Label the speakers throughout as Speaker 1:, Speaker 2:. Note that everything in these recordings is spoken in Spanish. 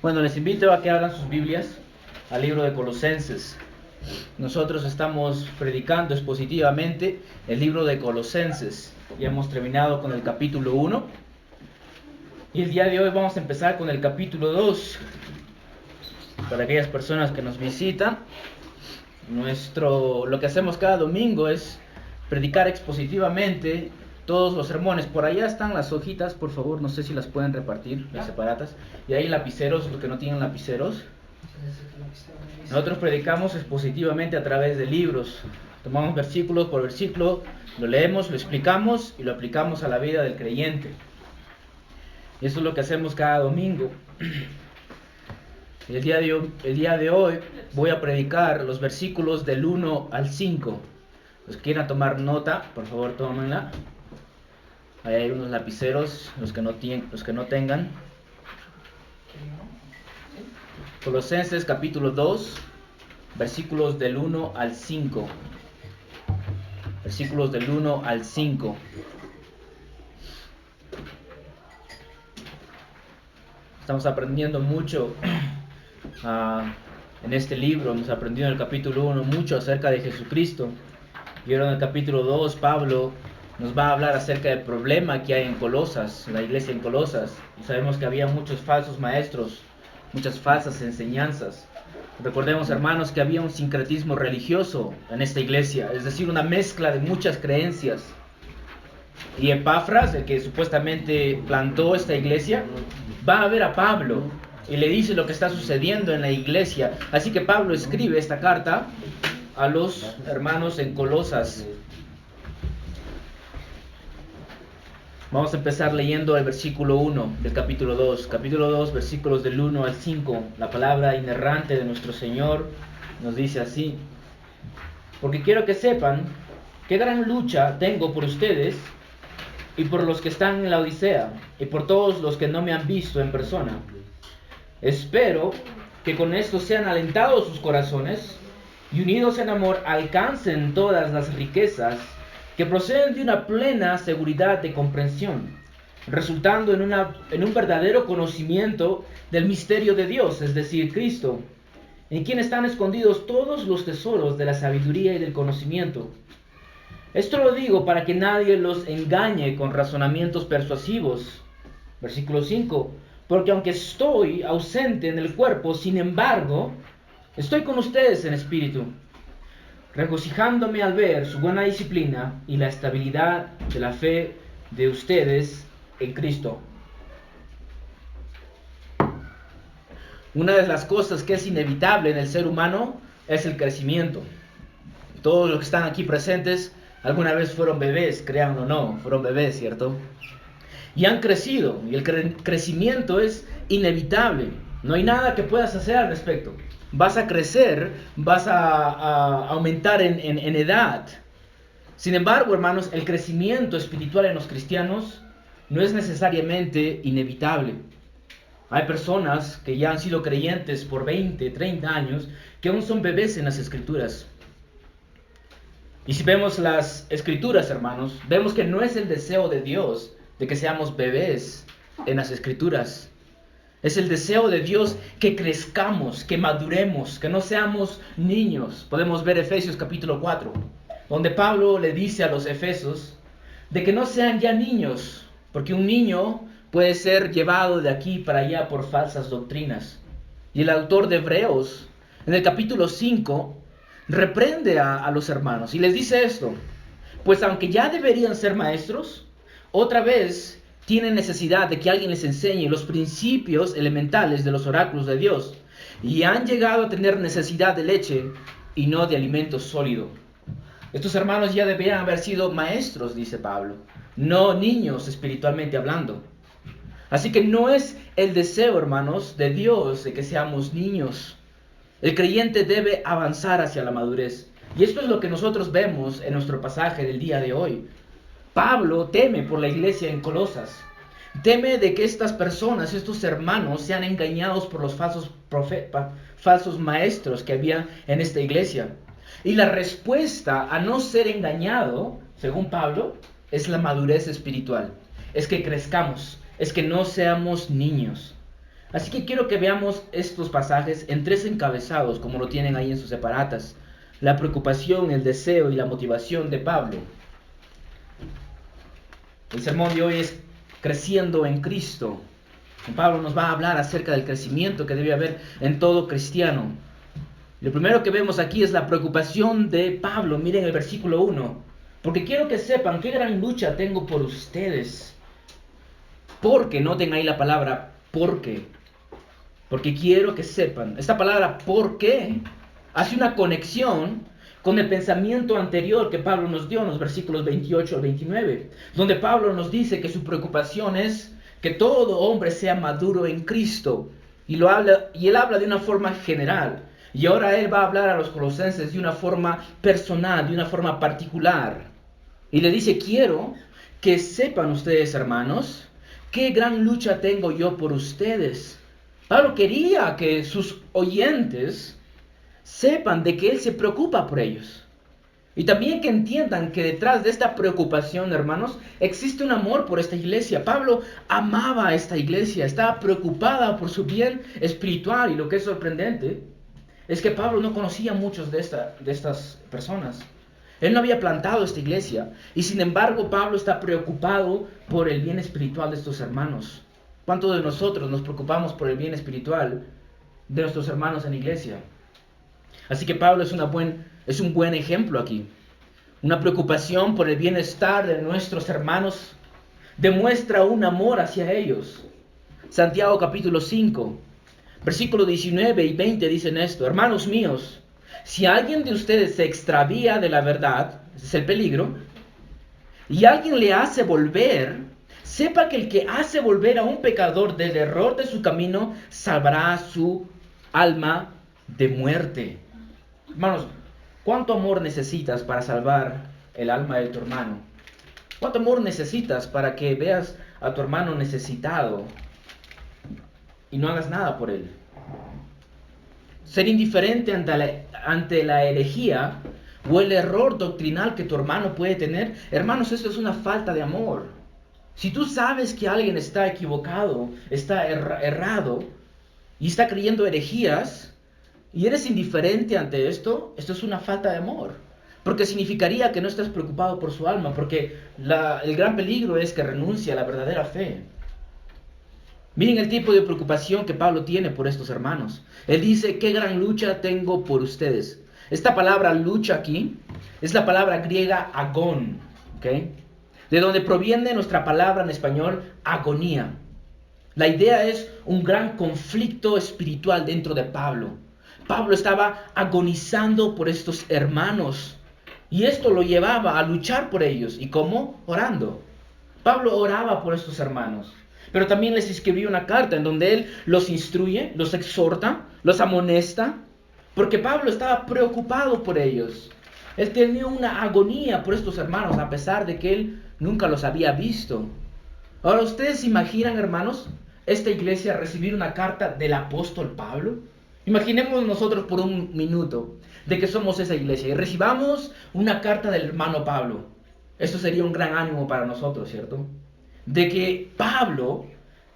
Speaker 1: Bueno, les invito a que abran sus Biblias al libro de Colosenses. Nosotros estamos predicando expositivamente el libro de Colosenses. Ya hemos terminado con el capítulo 1 y el día de hoy vamos a empezar con el capítulo 2. Para aquellas personas que nos visitan, lo que hacemos cada domingo es predicar expositivamente todos los sermones. Por allá están las hojitas, por favor, no sé si las pueden repartir, las separatas. Y hay lapiceros, los que no tienen lapiceros. Nosotros predicamos expositivamente a través de libros. Tomamos versículo por versículo, lo leemos, lo explicamos y lo aplicamos a la vida del creyente. Y eso es lo que hacemos cada domingo. El día de hoy voy a predicar los versículos del 1 al 5. Los que quieran tomar nota, por favor tómenla. Ahí hay unos lapiceros, los que no tengan. Colosenses capítulo 2, versículos del 1 al 5. Versículos del 1 al 5. Estamos aprendiendo mucho en este libro. Hemos aprendido en el capítulo 1 mucho acerca de Jesucristo. Y ahora en el capítulo 2, Pablo nos va a hablar acerca del problema que hay en Colosas, en la iglesia en Colosas. Y sabemos que había muchos falsos maestros, muchas falsas enseñanzas. Recordemos, hermanos, que había un sincretismo religioso en esta iglesia, es decir, una mezcla de muchas creencias. Y Epafras, el que supuestamente plantó esta iglesia, va a ver a Pablo y le dice lo que está sucediendo en la iglesia. Así que Pablo escribe esta carta a los hermanos en Colosas. Vamos a empezar leyendo el versículo 1 del capítulo 2. Capítulo 2, versículos del 1 al 5. La palabra inerrante de nuestro Señor nos dice así: porque quiero que sepan qué gran lucha tengo por ustedes y por los que están en la Odisea y por todos los que no me han visto en persona. Espero que con esto sean alentados sus corazones y unidos en amor alcancen todas las riquezas que proceden de una plena seguridad de comprensión, resultando en un verdadero conocimiento del misterio de Dios, es decir, Cristo, en quien están escondidos todos los tesoros de la sabiduría y del conocimiento. Esto lo digo para que nadie los engañe con razonamientos persuasivos. Versículo 5. Porque aunque estoy ausente en el cuerpo, sin embargo, estoy con ustedes en espíritu, regocijándome al ver su buena disciplina y la estabilidad de la fe de ustedes en Cristo. Una de las cosas que es inevitable en el ser humano es el crecimiento. Todos los que están aquí presentes alguna vez fueron bebés, crean o no, fueron bebés, ¿cierto? Y han crecido, y el crecimiento es inevitable. No hay nada que puedas hacer al respecto. Vas a crecer, vas a aumentar en edad. Sin embargo, hermanos, el crecimiento espiritual en los cristianos no es necesariamente inevitable. Hay personas que ya han sido creyentes por 20, 30 años, que aún son bebés en las Escrituras. Y si vemos las Escrituras, hermanos, vemos que no es el deseo de Dios de que seamos bebés en las Escrituras. Es el deseo de Dios que crezcamos, que maduremos, que no seamos niños. Podemos ver Efesios capítulo 4, donde Pablo le dice a los efesios de que no sean ya niños, porque un niño puede ser llevado de aquí para allá por falsas doctrinas. Y el autor de Hebreos, en el capítulo 5, reprende a los hermanos y les dice esto: pues aunque ya deberían ser maestros, otra vez tienen necesidad de que alguien les enseñe los principios elementales de los oráculos de Dios, y han llegado a tener necesidad de leche y no de alimento sólido. Estos hermanos ya deberían haber sido maestros, dice Pablo, no niños espiritualmente hablando. Así que no es el deseo, hermanos, de Dios de que seamos niños. El creyente debe avanzar hacia la madurez. Y esto es lo que nosotros vemos en nuestro pasaje del día de hoy. Pablo teme por la iglesia en Colosas. Teme de que estas personas, estos hermanos, sean engañados por los falsos maestros que había en esta iglesia. Y la respuesta a no ser engañado, según Pablo, es la madurez espiritual. Es que crezcamos, es que no seamos niños. Así que quiero que veamos estos pasajes en 3 encabezados, como lo tienen ahí en sus separatas. La preocupación, el deseo y la motivación de Pablo. El sermón de hoy es creciendo en Cristo. Pablo nos va a hablar acerca del crecimiento que debe haber en todo cristiano. Lo primero que vemos aquí es la preocupación de Pablo. Miren el versículo 1. Porque quiero que sepan qué gran lucha tengo por ustedes. Porque, noten ahí la palabra porque. Porque quiero que sepan. Esta palabra porque hace una conexión con el pensamiento anterior que Pablo nos dio en los versículos 28 al 29. Donde Pablo nos dice que su preocupación es que todo hombre sea maduro en Cristo. Y él habla de una forma general. Y ahora él va a hablar a los colosenses de una forma personal, de una forma particular. Y le dice, quiero que sepan ustedes, hermanos, qué gran lucha tengo yo por ustedes. Pablo quería que sus oyentes sepan de que él se preocupa por ellos. Y también que entiendan que detrás de esta preocupación, hermanos, existe un amor por esta iglesia. Pablo amaba a esta iglesia, estaba preocupada por su bien espiritual. Y lo que es sorprendente es que Pablo no conocía a muchos de estas personas. Él no había plantado esta iglesia. Y sin embargo, Pablo está preocupado por el bien espiritual de estos hermanos. ¿Cuántos de nosotros nos preocupamos por el bien espiritual de nuestros hermanos en la iglesia? Así que Pablo es un buen ejemplo aquí. Una preocupación por el bienestar de nuestros hermanos demuestra un amor hacia ellos. Santiago capítulo 5, versículos 19 y 20 dicen esto. Hermanos míos, si alguien de ustedes se extravía de la verdad, ese es el peligro, y alguien le hace volver, sepa que el que hace volver a un pecador del error de su camino, salvará su alma de muerte. Hermanos, ¿cuánto amor necesitas para salvar el alma de tu hermano? ¿Cuánto amor necesitas para que veas a tu hermano necesitado y no hagas nada por él? Ser indiferente ante la herejía o el error doctrinal que tu hermano puede tener, hermanos, eso es una falta de amor. Si tú sabes que alguien está equivocado, está errado y está creyendo herejías, y eres indiferente ante esto es una falta de amor. Porque significaría que no estás preocupado por su alma, porque el gran peligro es que renuncie a la verdadera fe. Miren el tipo de preocupación que Pablo tiene por estos hermanos. Él dice, qué gran lucha tengo por ustedes. Esta palabra lucha aquí es la palabra griega agón, ¿ok? De donde proviene nuestra palabra en español agonía. La idea es un gran conflicto espiritual dentro de Pablo. Pablo estaba agonizando por estos hermanos y esto lo llevaba a luchar por ellos. ¿Y cómo? Orando. Pablo oraba por estos hermanos, pero también les escribió una carta en donde él los instruye, los exhorta, los amonesta, porque Pablo estaba preocupado por ellos. Él tenía una agonía por estos hermanos a pesar de que él nunca los había visto. Ahora, ¿ustedes se imaginan, hermanos, esta iglesia recibir una carta del apóstol Pablo? Imaginemos nosotros por un minuto de que somos esa iglesia y recibamos una carta del hermano Pablo. Esto sería un gran ánimo para nosotros, ¿cierto? De que Pablo,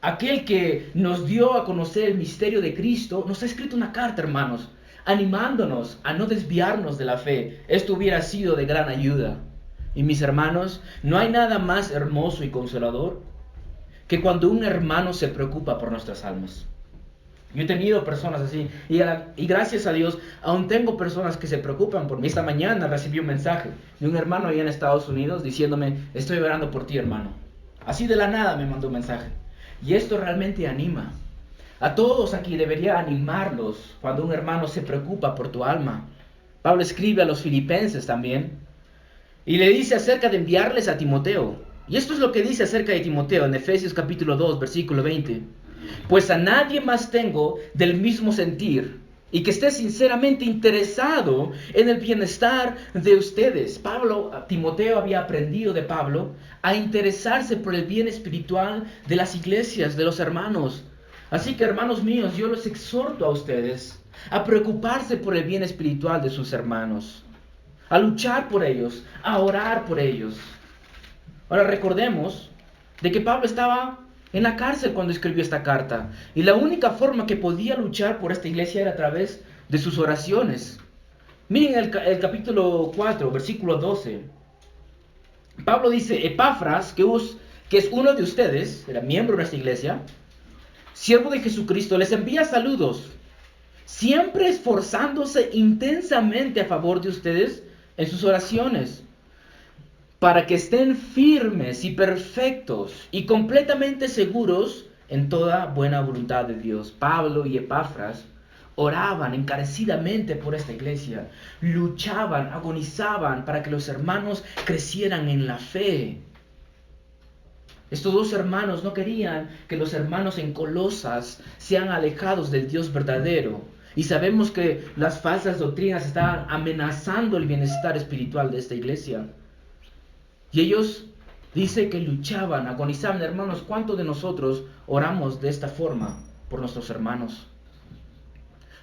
Speaker 1: aquel que nos dio a conocer el misterio de Cristo, nos ha escrito una carta, hermanos, animándonos a no desviarnos de la fe. Esto hubiera sido de gran ayuda. Y mis hermanos, no hay nada más hermoso y consolador que cuando un hermano se preocupa por nuestras almas. Yo he tenido personas así y gracias a Dios aún tengo personas que se preocupan por mí. Esta mañana recibí un mensaje de un hermano allá en Estados Unidos diciéndome, estoy orando por ti, hermano. Así de la nada me mandó un mensaje. Y esto realmente anima. A todos aquí debería animarlos cuando un hermano se preocupa por tu alma. Pablo escribe a los filipenses también y le dice acerca de enviarles a Timoteo. Y esto es lo que dice acerca de Timoteo en Efesios capítulo 2, versículo 20. Pues a nadie más tengo del mismo sentir y que esté sinceramente interesado en el bienestar de ustedes. Timoteo había aprendido de Pablo a interesarse por el bien espiritual de las iglesias, de los hermanos. Así que, hermanos míos, yo los exhorto a ustedes a preocuparse por el bien espiritual de sus hermanos, a luchar por ellos, a orar por ellos. Ahora recordemos de que Pablo estaba en la cárcel cuando escribió esta carta. Y la única forma que podía luchar por esta iglesia era a través de sus oraciones. Miren el capítulo 4, versículo 12. Pablo dice: Epafras, que es uno de ustedes, era miembro de esta iglesia, siervo de Jesucristo, les envía saludos, siempre esforzándose intensamente a favor de ustedes en sus oraciones, para que estén firmes y perfectos y completamente seguros en toda buena voluntad de Dios. Pablo y Epafras oraban encarecidamente por esta iglesia, luchaban, agonizaban para que los hermanos crecieran en la fe. Estos dos hermanos no querían que los hermanos en Colosas sean alejados del Dios verdadero. Y sabemos que las falsas doctrinas estaban amenazando el bienestar espiritual de esta iglesia. Y ellos dice que luchaban, agonizaban. Hermanos, ¿cuántos de nosotros oramos de esta forma por nuestros hermanos?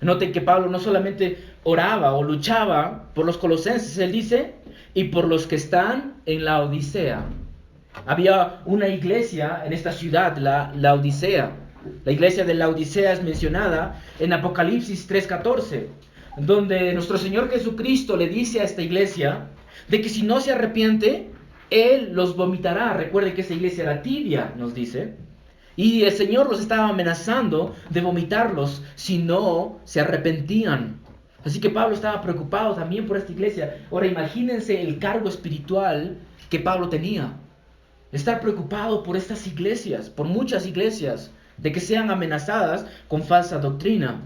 Speaker 1: Noten que Pablo no solamente oraba o luchaba por los colosenses, él dice, y por los que están en la Odisea. Había una iglesia en esta ciudad, la Odisea. La iglesia de la Odisea es mencionada en Apocalipsis 3:14, donde nuestro Señor Jesucristo le dice a esta iglesia de que si no se arrepiente, Él los vomitará. Recuerden que esa iglesia era tibia, nos dice. Y el Señor los estaba amenazando de vomitarlos si no se arrepentían. Así que Pablo estaba preocupado también por esta iglesia. Ahora imagínense el cargo espiritual que Pablo tenía. Estar preocupado por estas iglesias, por muchas iglesias, de que sean amenazadas con falsa doctrina.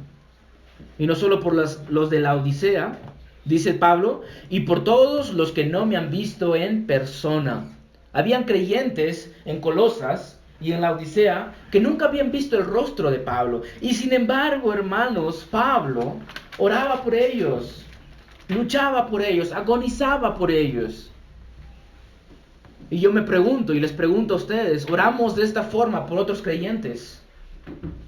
Speaker 1: Y no solo por los de la Odisea, dice Pablo, y por todos los que no me han visto en persona. Habían creyentes en Colosas y en la Odisea que nunca habían visto el rostro de Pablo. Y sin embargo, hermanos, Pablo oraba por ellos, luchaba por ellos, agonizaba por ellos. Y yo me pregunto y les pregunto a ustedes, ¿oramos de esta forma por otros creyentes?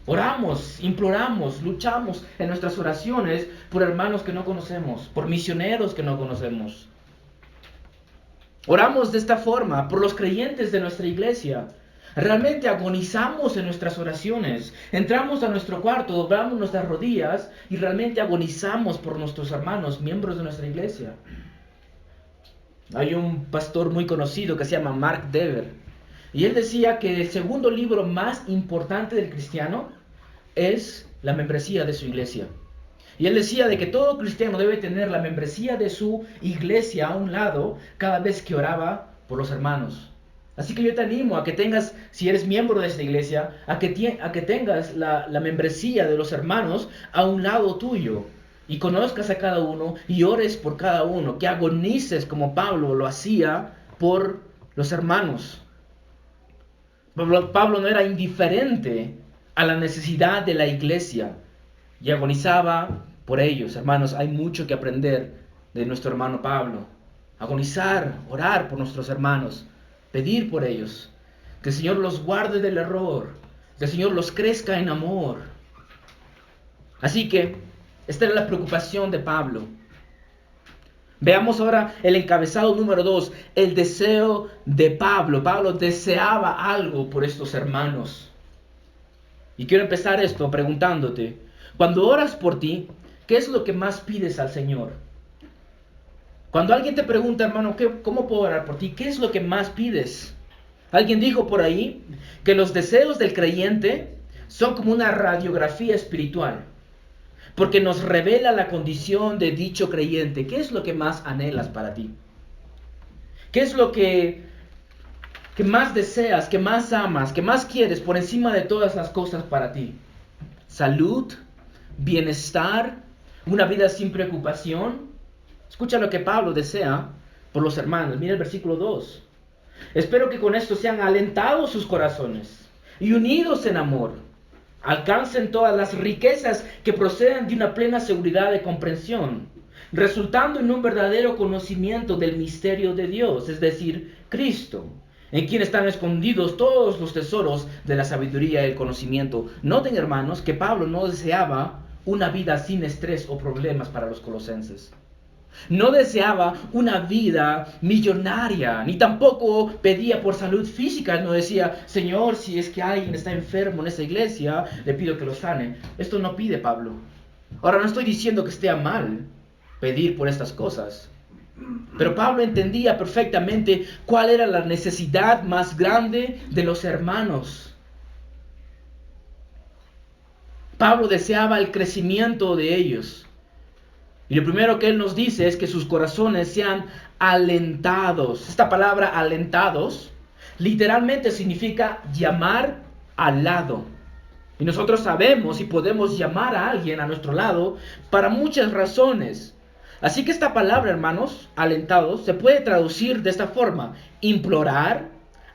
Speaker 1: Oramos, imploramos, luchamos en nuestras oraciones por hermanos que no conocemos, por misioneros que no conocemos. Oramos de esta forma por los creyentes de nuestra iglesia. Realmente agonizamos en nuestras oraciones. Entramos a nuestro cuarto, doblamos nuestras rodillas y realmente agonizamos por nuestros hermanos, miembros de nuestra iglesia. Hay un pastor muy conocido que se llama Mark Dever. Y él decía que el segundo libro más importante del cristiano es la membresía de su iglesia. Y él decía de que todo cristiano debe tener la membresía de su iglesia a un lado cada vez que oraba por los hermanos. Así que yo te animo a que tengas, si eres miembro de esta iglesia, a que tengas la membresía de los hermanos a un lado tuyo. Y conozcas a cada uno y ores por cada uno. Que agonices como Pablo lo hacía por los hermanos. Pablo no era indiferente a la necesidad de la iglesia. Y agonizaba por ellos. Hermanos, hay mucho que aprender de nuestro hermano Pablo. Agonizar, orar por nuestros hermanos. Pedir por ellos, que el Señor los guarde del error, que el Señor los crezca en amor. Así que, esta era la preocupación de Pablo. Veamos ahora el encabezado número 2, el deseo de Pablo. Pablo deseaba algo por estos hermanos. Y quiero empezar esto preguntándote, cuando oras por ti, ¿qué es lo que más pides al Señor? Cuando alguien te pregunta, hermano, ¿cómo puedo orar por ti? ¿Qué es lo que más pides? Alguien dijo por ahí que los deseos del creyente son como una radiografía espiritual, porque nos revela la condición de dicho creyente. ¿Qué es lo que más anhelas para ti? ¿Qué es lo que más deseas, que más amas, que más quieres por encima de todas las cosas para ti? ¿Salud? ¿Bienestar? ¿Una vida sin preocupación? Escucha lo que Pablo desea por los hermanos. Mira el versículo 2. Espero que con esto sean alentados sus corazones y unidos en amor. Alcancen todas las riquezas que proceden de una plena seguridad de comprensión, resultando en un verdadero conocimiento del misterio de Dios, es decir, Cristo, en quien están escondidos todos los tesoros de la sabiduría y el conocimiento. Noten, hermanos, que Pablo no deseaba una vida sin estrés o problemas para los colosenses. No deseaba una vida millonaria, ni tampoco pedía por salud física. Él no decía, Señor, si es que alguien está enfermo en esta iglesia, le pido que lo sane. Esto no pide Pablo. Ahora, no estoy diciendo que esté mal pedir por estas cosas, pero Pablo entendía perfectamente cuál era la necesidad más grande de los hermanos. Pablo deseaba el crecimiento de ellos. Y lo primero que él nos dice es que sus corazones sean alentados. Esta palabra alentados literalmente significa llamar al lado. Y nosotros sabemos y podemos llamar a alguien a nuestro lado para muchas razones. Así que esta palabra, hermanos, alentados, se puede traducir de esta forma: implorar,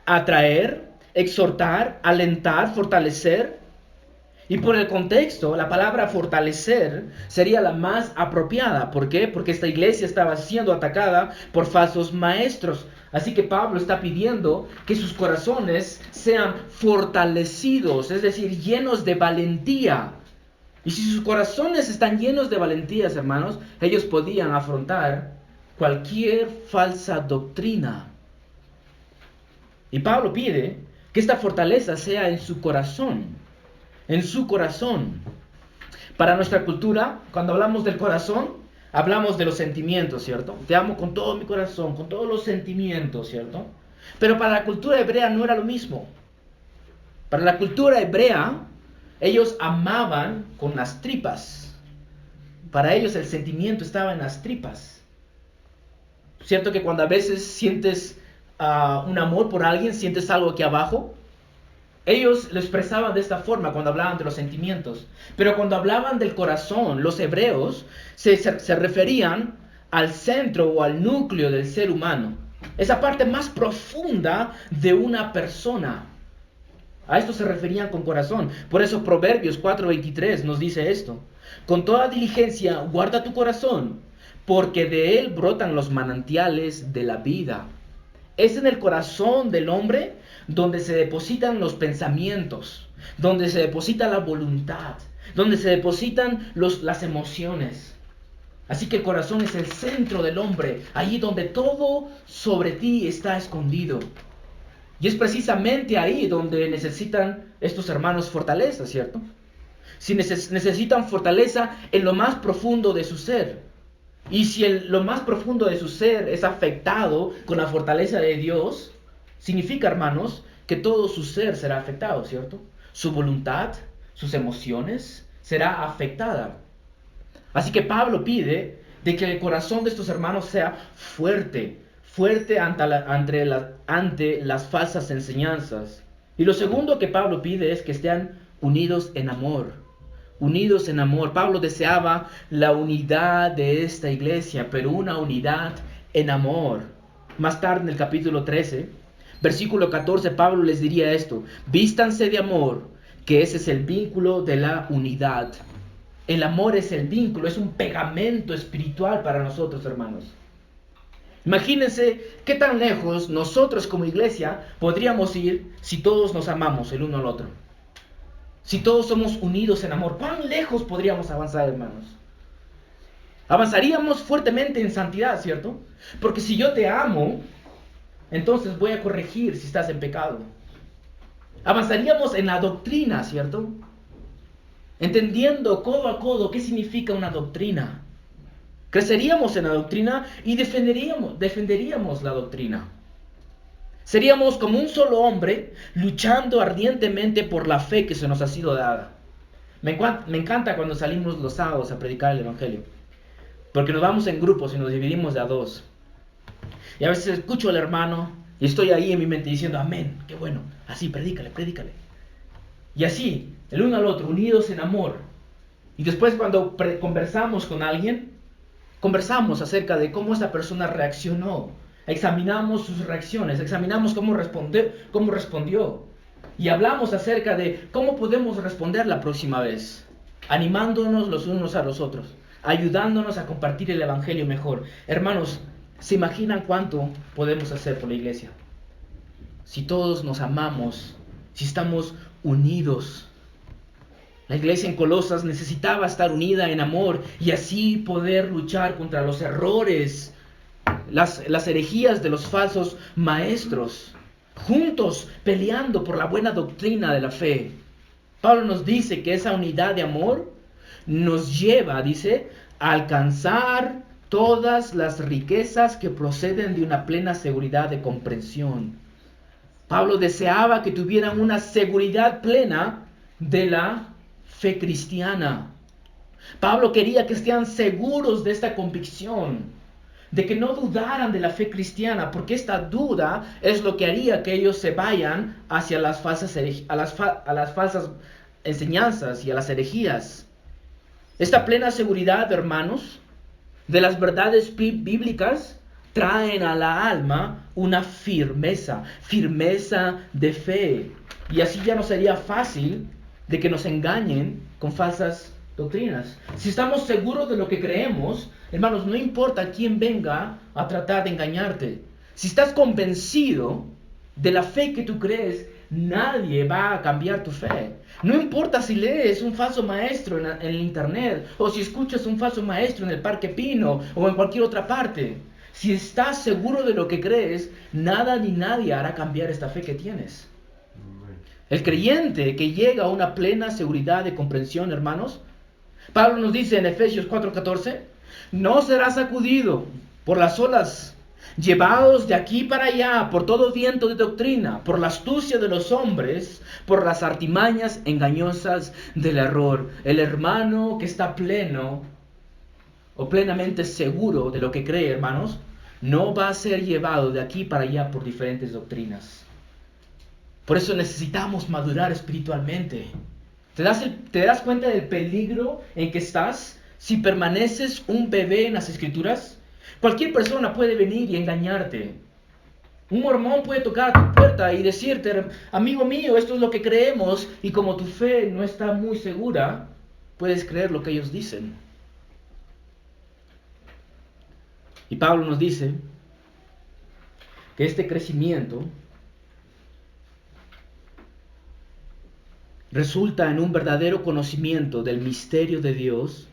Speaker 1: atraer, exhortar, alentar, fortalecer. Y por el contexto, la palabra fortalecer sería la más apropiada. ¿Por qué? Porque esta iglesia estaba siendo atacada por falsos maestros. Así que Pablo está pidiendo que sus corazones sean fortalecidos, es decir, llenos de valentía. Y si sus corazones están llenos de valentías, hermanos, ellos podían afrontar cualquier falsa doctrina. Y Pablo pide que esta fortaleza sea en su corazón. En su corazón. Para nuestra cultura, cuando hablamos del corazón, hablamos de los sentimientos, ¿cierto? Te amo con todo mi corazón, con todos los sentimientos, ¿cierto? Pero para la cultura hebrea no era lo mismo. Para la cultura hebrea, ellos amaban con las tripas. Para ellos el sentimiento estaba en las tripas. ¿Cierto que cuando a veces sientes un amor por alguien, sientes algo aquí abajo? Ellos lo expresaban de esta forma cuando hablaban de los sentimientos. Pero cuando hablaban del corazón, los hebreos se referían al centro o al núcleo del ser humano. Esa parte más profunda de una persona. A esto se referían con corazón. Por eso Proverbios 4:23 nos dice esto: con toda diligencia guarda tu corazón, porque de él brotan los manantiales de la vida. Es en el corazón del hombre donde se depositan los pensamientos, donde se deposita la voluntad, donde se depositan las emociones. Así que el corazón es el centro del hombre, allí donde todo sobre ti está escondido. Y es precisamente ahí donde necesitan estos hermanos fortaleza, ¿cierto? Si necesitan fortaleza en lo más profundo de su ser. Y si lo más profundo de su ser es afectado con la fortaleza de Dios, significa, hermanos, que todo su ser será afectado, ¿cierto? Su voluntad, sus emociones, será afectada. Así que Pablo pide de que el corazón de estos hermanos sea fuerte ante las falsas enseñanzas. Y lo segundo que Pablo pide es que estén unidos en amor. Unidos en amor. Pablo deseaba la unidad de esta iglesia, pero una unidad en amor. Más tarde en el capítulo 13, versículo 14, Pablo les diría esto: vístanse de amor, que ese es el vínculo de la unidad. El amor es el vínculo, es un pegamento espiritual para nosotros, hermanos. Imagínense qué tan lejos nosotros como iglesia podríamos ir si todos nos amamos el uno al otro. Si todos somos unidos en amor, ¿cuán lejos podríamos avanzar, hermanos? Avanzaríamos fuertemente en santidad, ¿cierto? Porque si yo te amo, entonces voy a corregir si estás en pecado. Avanzaríamos en la doctrina, ¿cierto? Entendiendo codo a codo qué significa una doctrina. Creceríamos en la doctrina y defenderíamos la doctrina. Seríamos como un solo hombre luchando ardientemente por la fe que se nos ha sido dada. Me encanta cuando salimos los sábados a predicar el Evangelio, porque nos vamos en grupos y nos dividimos de a dos. Y a veces escucho al hermano y estoy ahí en mi mente diciendo: amén, qué bueno, así, predícale. Y así, el uno al otro, unidos en amor. Y después cuando conversamos con alguien, conversamos acerca de cómo esa persona reaccionó. Examinamos sus reacciones, examinamos cómo respondió. Y hablamos acerca de cómo podemos responder la próxima vez, animándonos los unos a los otros, ayudándonos a compartir el Evangelio mejor. Hermanos, ¿se imaginan cuánto podemos hacer por la iglesia? Si todos nos amamos, si estamos unidos. La iglesia en Colosas necesitaba estar unida en amor y así poder luchar contra los errores, las herejías de los falsos maestros, juntos peleando por la buena doctrina de la fe. Pablo nos dice que esa unidad de amor nos lleva, dice, a alcanzar todas las riquezas que proceden de una plena seguridad de comprensión. Pablo deseaba que tuvieran una seguridad plena de la fe cristiana. Pablo quería que estén seguros de esta convicción, de que no dudaran de la fe cristiana, porque esta duda es lo que haría que ellos se vayan hacia las falsas, a las falsas enseñanzas y a las herejías. Esta plena seguridad, hermanos, de las verdades bíblicas traen a la alma una firmeza de fe. Y así ya no sería fácil de que nos engañen con falsas doctrinas. Si estamos seguros de lo que creemos, hermanos, no importa quién venga a tratar de engañarte. Si estás convencido de la fe que tú crees, nadie va a cambiar tu fe. No importa si lees un falso maestro en el internet, o si escuchas un falso maestro en el Parque Pino, o en cualquier otra parte. Si estás seguro de lo que crees, nada ni nadie hará cambiar esta fe que tienes. El creyente que llega a una plena seguridad de comprensión, hermanos, Pablo nos dice en Efesios 4:14, no será sacudido por las olas, llevados de aquí para allá por todo viento de doctrina, por la astucia de los hombres, por las artimañas engañosas del error. El hermano que está pleno o plenamente seguro de lo que cree, hermanos, no va a ser llevado de aquí para allá por diferentes doctrinas. Por eso necesitamos madurar espiritualmente. ¿Te das cuenta del peligro en que estás si permaneces un bebé en las Escrituras? Cualquier persona puede venir y engañarte. Un mormón puede tocar a tu puerta y decirte, amigo mío, esto es lo que creemos, y como tu fe no está muy segura, puedes creer lo que ellos dicen. Y Pablo nos dice que este crecimiento resulta en un verdadero conocimiento del misterio de Dios,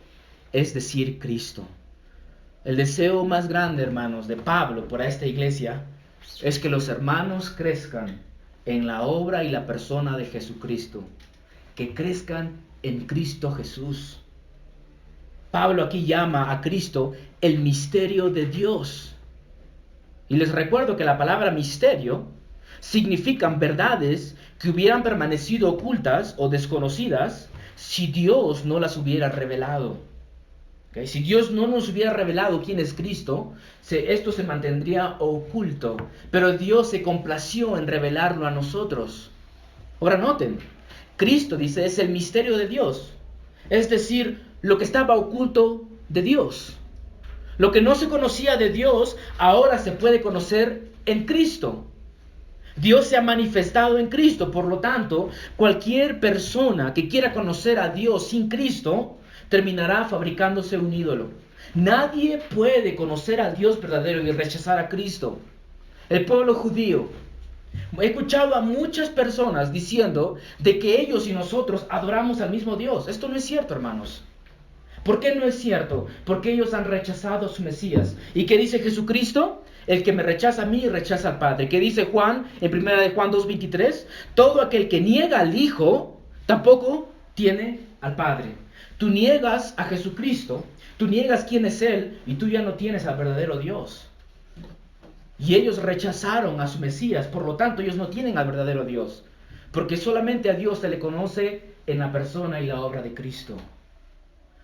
Speaker 1: es decir, Cristo. El deseo más grande, hermanos, de Pablo para esta iglesia es que los hermanos crezcan en la obra y la persona de Jesucristo, que crezcan en Cristo Jesús. Pablo aquí llama a Cristo el misterio de Dios. Y les recuerdo que la palabra misterio significan verdades que hubieran permanecido ocultas o desconocidas si Dios no las hubiera revelado. ¿Okay? Si Dios no nos hubiera revelado quién es Cristo, esto se mantendría oculto. Pero Dios se complació en revelarlo a nosotros. Ahora noten, Cristo, dice, es el misterio de Dios. Es decir, lo que estaba oculto de Dios. Lo que no se conocía de Dios, ahora se puede conocer en Cristo. Dios se ha manifestado en Cristo, por lo tanto, cualquier persona que quiera conocer a Dios sin Cristo, terminará fabricándose un ídolo. Nadie puede conocer al Dios verdadero y rechazar a Cristo. El pueblo judío, he escuchado a muchas personas diciendo de que ellos y nosotros adoramos al mismo Dios. Esto no es cierto, hermanos. ¿Por qué no es cierto? Porque ellos han rechazado a su Mesías. ¿Y qué dice Jesucristo? El que me rechaza a mí, rechaza al Padre. ¿Qué dice Juan en 1 Juan 2:23? Todo aquel que niega al Hijo, tampoco tiene al Padre. Tú niegas a Jesucristo, tú niegas quién es Él, y tú ya no tienes al verdadero Dios. Y ellos rechazaron a su Mesías, por lo tanto ellos no tienen al verdadero Dios. Porque solamente a Dios se le conoce en la persona y la obra de Cristo.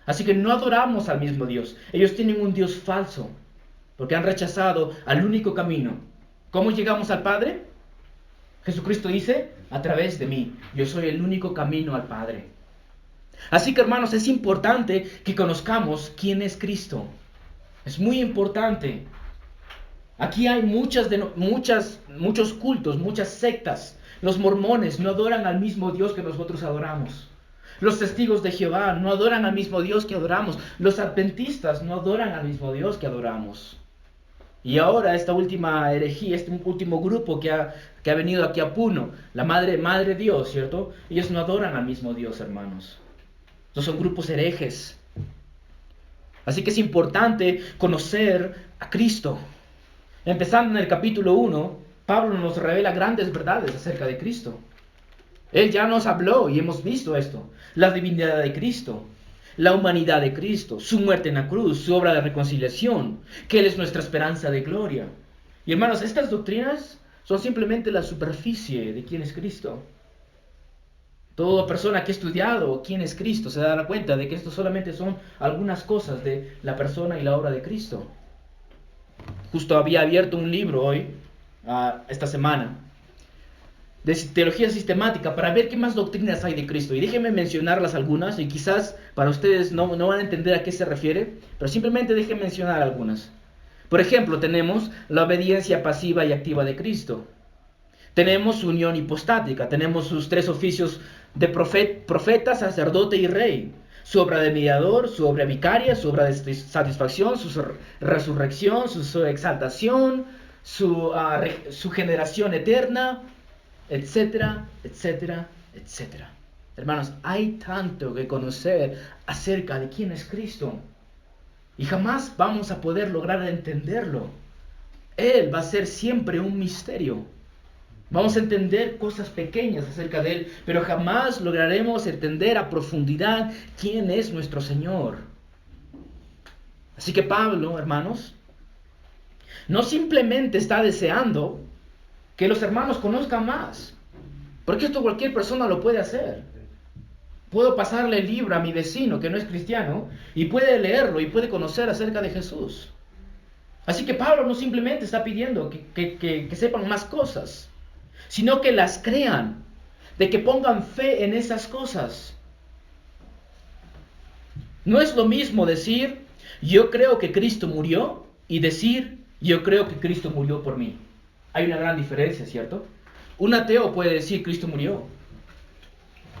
Speaker 1: Así que no adoramos al mismo Dios. Ellos tienen un Dios falso, porque han rechazado al único camino. ¿Cómo llegamos al Padre? Jesucristo dice, a través de mí. Yo soy el único camino al Padre. Así que, hermanos, es importante que conozcamos quién es Cristo. Es muy importante. Aquí hay muchos cultos, muchas sectas. Los mormones no adoran al mismo Dios que nosotros adoramos. Los testigos de Jehová no adoran al mismo Dios que adoramos. Los adventistas no adoran al mismo Dios que adoramos. Y ahora esta última herejía, este último grupo que ha venido aquí a Puno, la Madre Dios, ¿cierto? Ellos no adoran al mismo Dios, hermanos. Estos son grupos herejes. Así que es importante conocer a Cristo. Empezando en el capítulo 1, Pablo nos revela grandes verdades acerca de Cristo. Él ya nos habló y hemos visto esto. La divinidad de Cristo, la humanidad de Cristo, su muerte en la cruz, su obra de reconciliación, que Él es nuestra esperanza de gloria. Y hermanos, estas doctrinas son simplemente la superficie de quién es Cristo. Toda persona que ha estudiado quién es Cristo se dará cuenta de que esto solamente son algunas cosas de la persona y la obra de Cristo. Justo había abierto un libro hoy, esta semana, de teología sistemática para ver qué más doctrinas hay de Cristo. Y déjenme mencionarlas algunas, y quizás para ustedes no van a entender a qué se refiere, pero simplemente déjenme mencionar algunas. Por ejemplo, tenemos la obediencia pasiva y activa de Cristo. Tenemos su unión hipostática, tenemos sus tres oficios de profeta, sacerdote y rey. Su obra de mediador, su obra vicaria, su obra de satisfacción, su resurrección, su exaltación, su generación eterna, etcétera, etcétera, etcétera. Hermanos, hay tanto que conocer acerca de quién es Cristo y jamás vamos a poder lograr entenderlo. Él va a ser siempre un misterio. Vamos a entender cosas pequeñas acerca de Él, pero jamás lograremos entender a profundidad quién es nuestro Señor. Así que Pablo, hermanos, no simplemente está deseando que los hermanos conozcan más, porque esto cualquier persona lo puede hacer. Puedo pasarle el libro a mi vecino que no es cristiano y puede leerlo y puede conocer acerca de Jesús. Así que Pablo no simplemente está pidiendo que sepan más cosas, sino que las crean, de que pongan fe en esas cosas. No es lo mismo decir, yo creo que Cristo murió, y decir, yo creo que Cristo murió por mí. Hay una gran diferencia, ¿cierto? Un ateo puede decir, Cristo murió.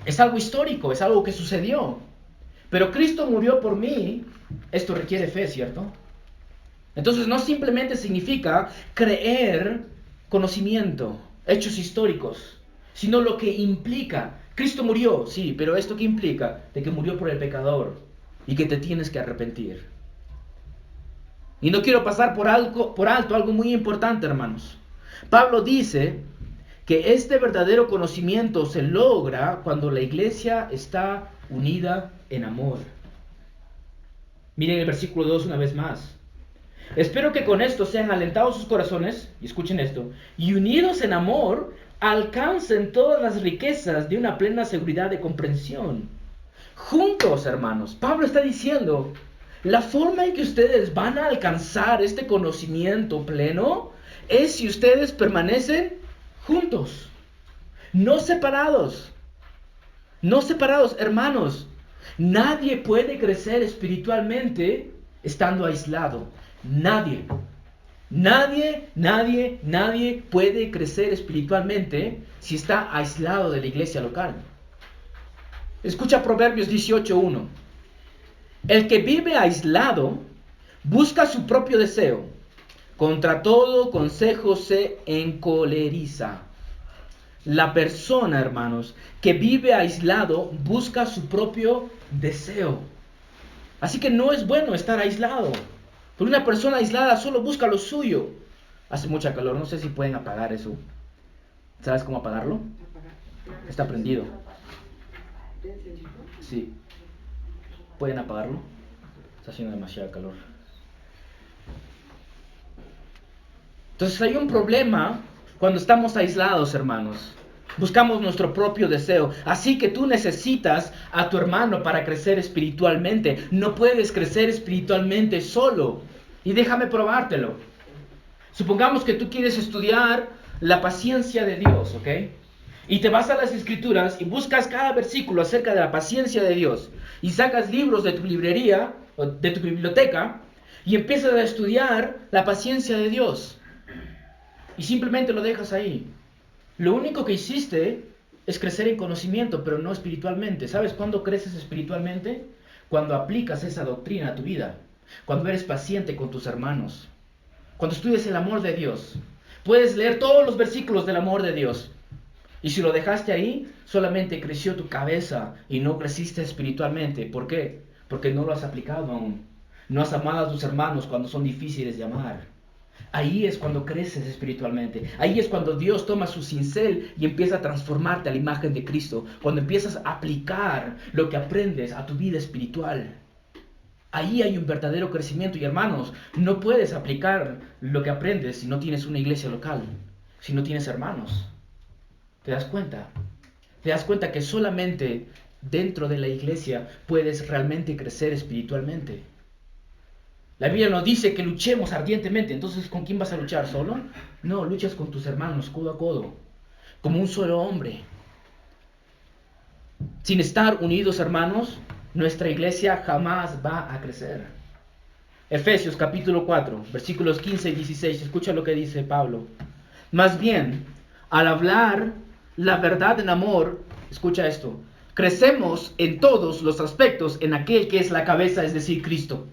Speaker 1: Es algo histórico, es algo que sucedió. Pero Cristo murió por mí, esto requiere fe, ¿cierto? Entonces no simplemente significa creer conocimiento, hechos históricos, sino lo que implica. Cristo murió, sí, pero ¿esto qué implica? De que murió por el pecador y que te tienes que arrepentir. Y no quiero pasar por alto algo muy importante, hermanos. Pablo dice que este verdadero conocimiento se logra cuando la iglesia está unida en amor. Miren el versículo 2 una vez más. Espero que con esto sean alentados sus corazones, y escuchen esto, y unidos en amor, alcancen todas las riquezas de una plena seguridad de comprensión. Juntos, hermanos, Pablo está diciendo, la forma en que ustedes van a alcanzar este conocimiento pleno es si ustedes permanecen juntos, no separados. No separados, hermanos. Nadie puede crecer espiritualmente estando aislado. Nadie puede crecer espiritualmente si está aislado de la iglesia local. Escucha Proverbios 18:1. El que vive aislado busca su propio deseo. Contra todo consejo se encoleriza. La persona, hermanos, que vive aislado busca su propio deseo. Así que no es bueno estar aislado. Porque una persona aislada solo busca lo suyo. Hace mucha calor, no sé si pueden apagar eso. ¿Sabes cómo apagarlo? Está prendido. Sí. ¿Pueden apagarlo? Está haciendo demasiado calor. Entonces hay un problema cuando estamos aislados, hermanos. Buscamos nuestro propio deseo. Así que tú necesitas a tu hermano para crecer espiritualmente. No puedes crecer espiritualmente solo. Y déjame probártelo. Supongamos que tú quieres estudiar la paciencia de Dios, ¿ok? Y te vas a las Escrituras y buscas cada versículo acerca de la paciencia de Dios. Y sacas libros de tu librería, o de tu biblioteca, y empiezas a estudiar la paciencia de Dios. Y simplemente lo dejas ahí. Lo único que hiciste es crecer en conocimiento, pero no espiritualmente. ¿Sabes cuándo creces espiritualmente? Cuando aplicas esa doctrina a tu vida. Cuando eres paciente con tus hermanos. Cuando estudias el amor de Dios. Puedes leer todos los versículos del amor de Dios. Y si lo dejaste ahí, solamente creció tu cabeza y no creciste espiritualmente. ¿Por qué? Porque no lo has aplicado aún. No has amado a tus hermanos cuando son difíciles de amar. Ahí es cuando creces espiritualmente. Ahí es cuando Dios toma su cincel y empieza a transformarte a la imagen de Cristo. Cuando empiezas a aplicar lo que aprendes a tu vida espiritual. Ahí hay un verdadero crecimiento. Y hermanos, no puedes aplicar lo que aprendes si no tienes una iglesia local, si no tienes hermanos. ¿Te das cuenta? ¿Te das cuenta que solamente dentro de la iglesia puedes realmente crecer espiritualmente? La Biblia nos dice que luchemos ardientemente. Entonces, ¿con quién vas a luchar? ¿Solo? No, luchas con tus hermanos, codo a codo, como un solo hombre. Sin estar unidos, hermanos, nuestra iglesia jamás va a crecer. Efesios capítulo 4, versículos 15 y 16. Escucha lo que dice Pablo. Más bien, al hablar la verdad en amor, escucha esto, crecemos en todos los aspectos en aquel que es la cabeza, es decir, Cristo.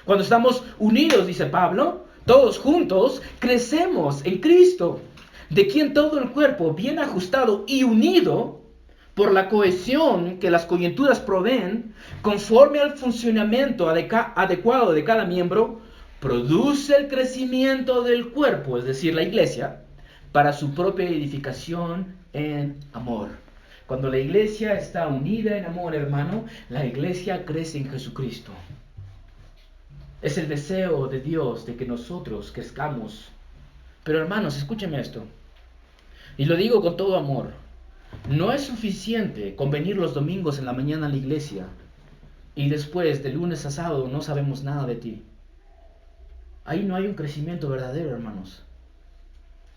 Speaker 1: Cuando estamos unidos, dice Pablo, todos juntos, crecemos en Cristo, de quien todo el cuerpo, bien ajustado y unido por la cohesión que las coyunturas proveen, conforme al funcionamiento adecuado de cada miembro, produce el crecimiento del cuerpo, es decir, la iglesia, para su propia edificación en amor. Cuando la iglesia está unida en amor, hermano, la iglesia crece en Jesucristo. Es el deseo de Dios de que nosotros crezcamos. Pero hermanos, escúchenme esto. Y lo digo con todo amor. No es suficiente con venir los domingos en la mañana a la iglesia y después de lunes a sábado no sabemos nada de ti. Ahí no hay un crecimiento verdadero, hermanos.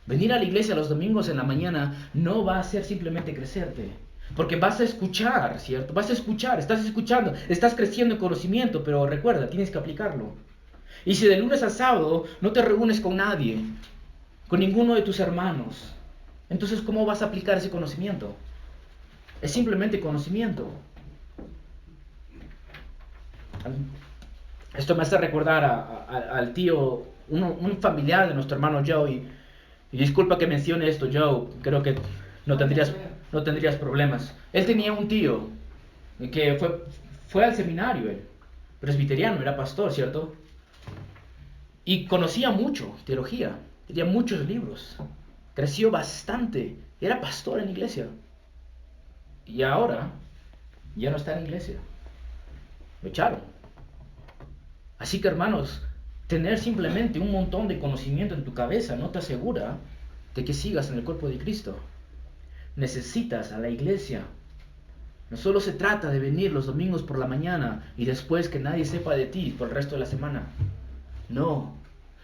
Speaker 1: Venir a la iglesia los domingos en la mañana no va a hacer simplemente crecerte. Porque vas a escuchar, ¿cierto? Vas a escuchar, estás escuchando, estás creciendo en conocimiento, pero recuerda, tienes que aplicarlo. Y si de lunes a sábado no te reúnes con nadie, con ninguno de tus hermanos, entonces ¿cómo vas a aplicar ese conocimiento? Es simplemente conocimiento. Esto me hace recordar al tío, un familiar de nuestro hermano Joe, y disculpa que mencione esto, Joe, creo que no tendrías problemas. Él tenía un tío que fue al seminario, él, presbiteriano, era pastor, ¿cierto? Y conocía mucho teología, tenía muchos libros, creció bastante, era pastor en la iglesia. Y ahora ya no está en la iglesia, lo echaron. Así que hermanos, tener simplemente un montón de conocimiento en tu cabeza no te asegura de que sigas en el cuerpo de Cristo. Necesitas a la iglesia. No solo se trata de venir los domingos por la mañana y después que nadie sepa de ti por el resto de la semana. No,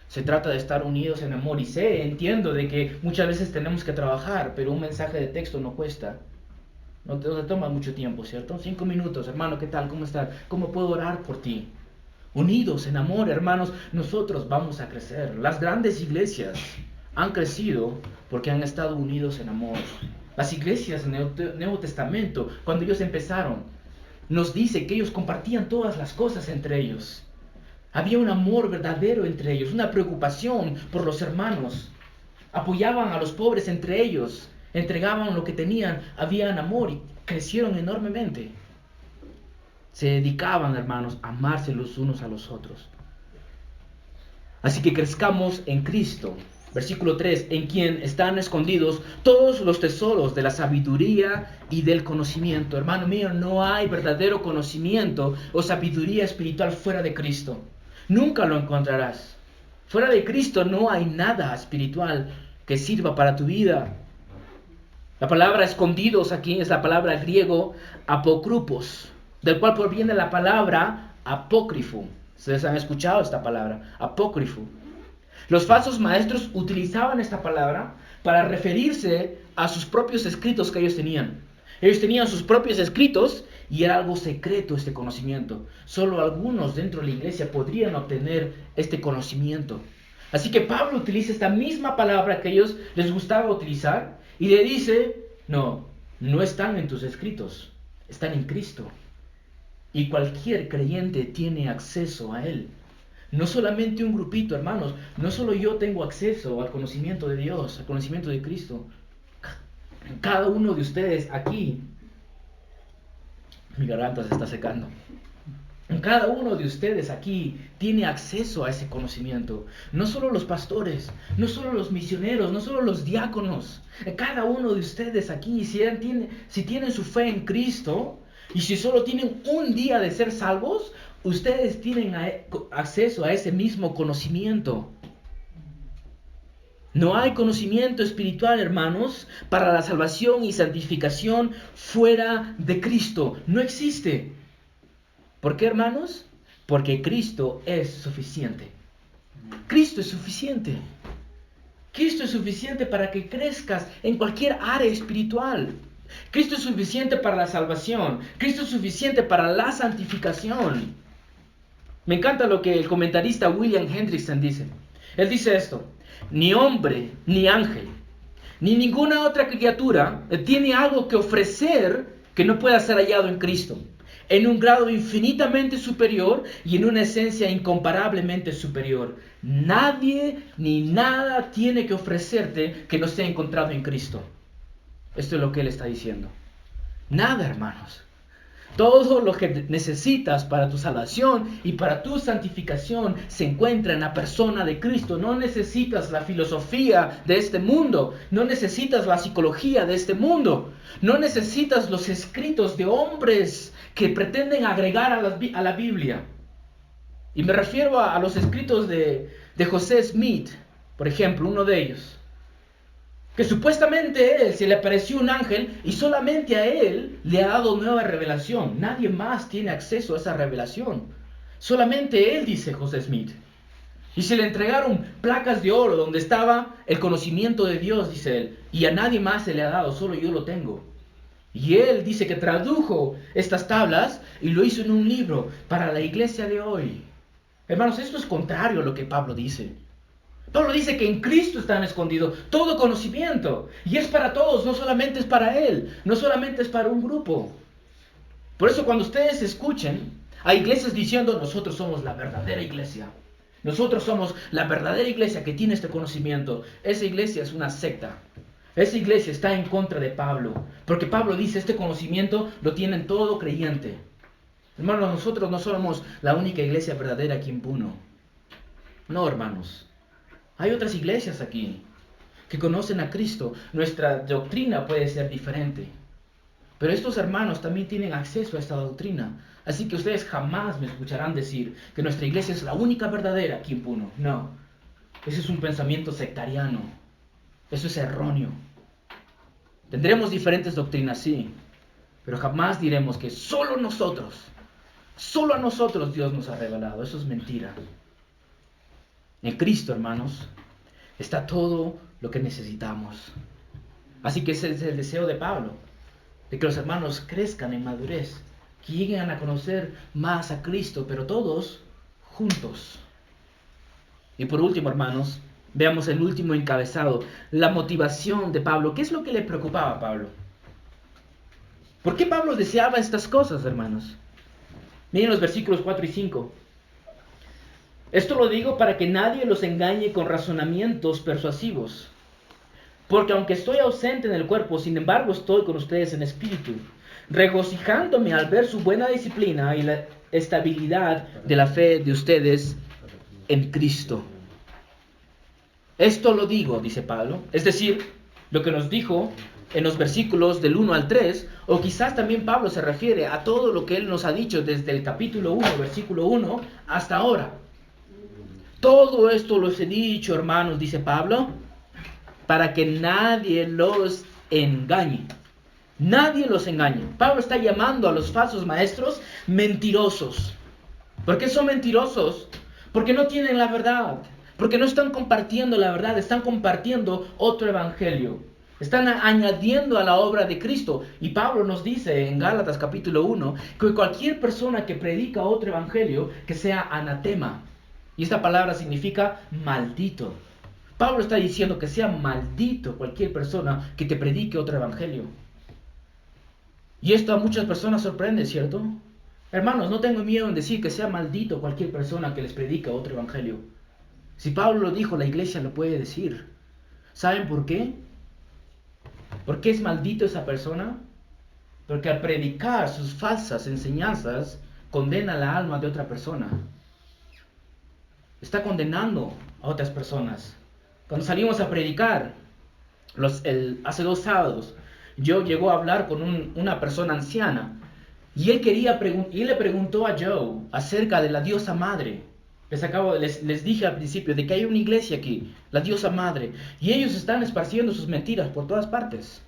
Speaker 1: se trata de estar unidos en amor. Y entiendo de que muchas veces tenemos que trabajar, pero un mensaje de texto no cuesta. No te toma mucho tiempo, ¿cierto? 5 minutos, hermano, ¿qué tal? ¿Cómo estás? ¿Cómo puedo orar por ti? Unidos en amor, hermanos, nosotros vamos a crecer. Las grandes iglesias han crecido porque han estado unidos en amor. Las iglesias en el Nuevo Testamento, cuando ellos empezaron, nos dice que ellos compartían todas las cosas entre ellos. Había un amor verdadero entre ellos, una preocupación por los hermanos. Apoyaban a los pobres entre ellos, entregaban lo que tenían, habían amor y crecieron enormemente. Se dedicaban, hermanos, a amarse los unos a los otros. Así que crezcamos en Cristo. Versículo 3, en quien están escondidos todos los tesoros de la sabiduría y del conocimiento. Hermano mío, no hay verdadero conocimiento o sabiduría espiritual fuera de Cristo. Nunca lo encontrarás. Fuera de Cristo no hay nada espiritual que sirva para tu vida. La palabra escondidos aquí es la palabra griego apokrupos, del cual proviene la palabra apócrifo. Ustedes han escuchado esta palabra, apócrifo. Los falsos maestros utilizaban esta palabra para referirse a sus propios escritos que ellos tenían. Ellos tenían sus propios escritos y era algo secreto este conocimiento. Solo algunos dentro de la iglesia podrían obtener este conocimiento. Así que Pablo utiliza esta misma palabra que a ellos les gustaba utilizar y le dice, no están en tus escritos, están en Cristo. Y cualquier creyente tiene acceso a Él. No solamente un grupito, hermanos. No solo yo tengo acceso al conocimiento de Dios, al conocimiento de Cristo. Cada uno de ustedes aquí, mi garganta se está secando. Cada uno de ustedes aquí tiene acceso a ese conocimiento. No solo los pastores, no solo los misioneros, no solo los diáconos. Cada uno de ustedes aquí, si tienen su fe en Cristo y si solo tienen un día de ser salvos, ustedes tienen acceso a ese mismo conocimiento. No hay conocimiento espiritual, hermanos, para la salvación y santificación fuera de Cristo. No existe. ¿Por qué, hermanos? Porque Cristo es suficiente. Cristo es suficiente. Cristo es suficiente para que crezcas en cualquier área espiritual. Cristo es suficiente para la salvación. Cristo es suficiente para la santificación. Me encanta lo que el comentarista William Hendrickson dice. Él dice esto: ni hombre, ni ángel, ni ninguna otra criatura tiene algo que ofrecer que no pueda ser hallado en Cristo, en un grado infinitamente superior y en una esencia incomparablemente superior. Nadie ni nada tiene que ofrecerte que no sea encontrado en Cristo. Esto es lo que él está diciendo. Nada, hermanos. Todo lo que necesitas para tu salvación y para tu santificación se encuentra en la persona de Cristo. No necesitas la filosofía de este mundo. No necesitas la psicología de este mundo. No necesitas los escritos de hombres que pretenden agregar a la Biblia. Y me refiero a los escritos de José Smith, por ejemplo, uno de ellos. Que supuestamente él se le apareció un ángel y solamente a él le ha dado nueva revelación. Nadie más tiene acceso a esa revelación. Solamente él, dice José Smith. Y se le entregaron placas de oro donde estaba el conocimiento de Dios, dice él. Y a nadie más se le ha dado, solo yo lo tengo. Y él dice que tradujo estas tablas y lo hizo en un libro para la iglesia de hoy. Hermanos, esto es contrario a lo que Pablo dice. Pablo dice que en Cristo están escondidos todo conocimiento. Y es para todos, no solamente es para él, no solamente es para un grupo. Por eso cuando ustedes escuchen a iglesias diciendo: nosotros somos la verdadera iglesia, nosotros somos la verdadera iglesia que tiene este conocimiento, esa iglesia es una secta. Esa iglesia está en contra de Pablo. Porque Pablo dice: este conocimiento lo tienen todo creyente. Hermanos, nosotros no somos la única iglesia verdadera aquí en Puno. No, hermanos. Hay otras iglesias aquí que conocen a Cristo. Nuestra doctrina puede ser diferente. Pero estos hermanos también tienen acceso a esta doctrina. Así que ustedes jamás me escucharán decir que nuestra iglesia es la única verdadera aquí en Puno. No. Ese es un pensamiento sectariano. Eso es erróneo. Tendremos diferentes doctrinas, sí. Pero jamás diremos que solo a nosotros Dios nos ha revelado. Eso es mentira. En Cristo, hermanos, está todo lo que necesitamos. Así que ese es el deseo de Pablo, de que los hermanos crezcan en madurez, que lleguen a conocer más a Cristo, pero todos juntos. Y por último, hermanos, veamos el último encabezado, la motivación de Pablo. ¿Qué es lo que le preocupaba a Pablo? ¿Por qué Pablo deseaba estas cosas, hermanos? Miren los versículos 4 y 5. Esto lo digo para que nadie los engañe con razonamientos persuasivos. Porque aunque estoy ausente en el cuerpo, sin embargo estoy con ustedes en espíritu, regocijándome al ver su buena disciplina y la estabilidad de la fe de ustedes en Cristo. Esto lo digo, dice Pablo, es decir, lo que nos dijo en los versículos del 1 al 3, o quizás también Pablo se refiere a todo lo que él nos ha dicho desde el capítulo 1, versículo 1, hasta ahora. Todo esto los he dicho, hermanos, dice Pablo, para que nadie los engañe. Nadie los engañe. Pablo está llamando a los falsos maestros mentirosos. ¿Por qué son mentirosos? Porque no tienen la verdad. Porque no están compartiendo la verdad, están compartiendo otro evangelio. Están añadiendo a la obra de Cristo. Y Pablo nos dice en Gálatas capítulo 1 que cualquier persona que predica otro evangelio, que sea anatema. Y esta palabra significa maldito. Pablo está diciendo que sea maldito cualquier persona que te predique otro evangelio. Y esto a muchas personas sorprende, ¿cierto? Hermanos, no tengo miedo en decir que sea maldito cualquier persona que les predica otro evangelio. Si Pablo lo dijo, la iglesia lo puede decir. ¿Saben por qué? ¿Por qué es maldito esa persona? Porque al predicar sus falsas enseñanzas, condena la alma de otra persona. Está condenando a otras personas. Cuando salimos a predicar, hace 2 sábados, Joe llegó a hablar con una persona anciana. Y él le preguntó a Joe acerca de la diosa madre. Les dije al principio de que hay una iglesia aquí, la diosa madre, y ellos están esparciendo sus mentiras por todas partes.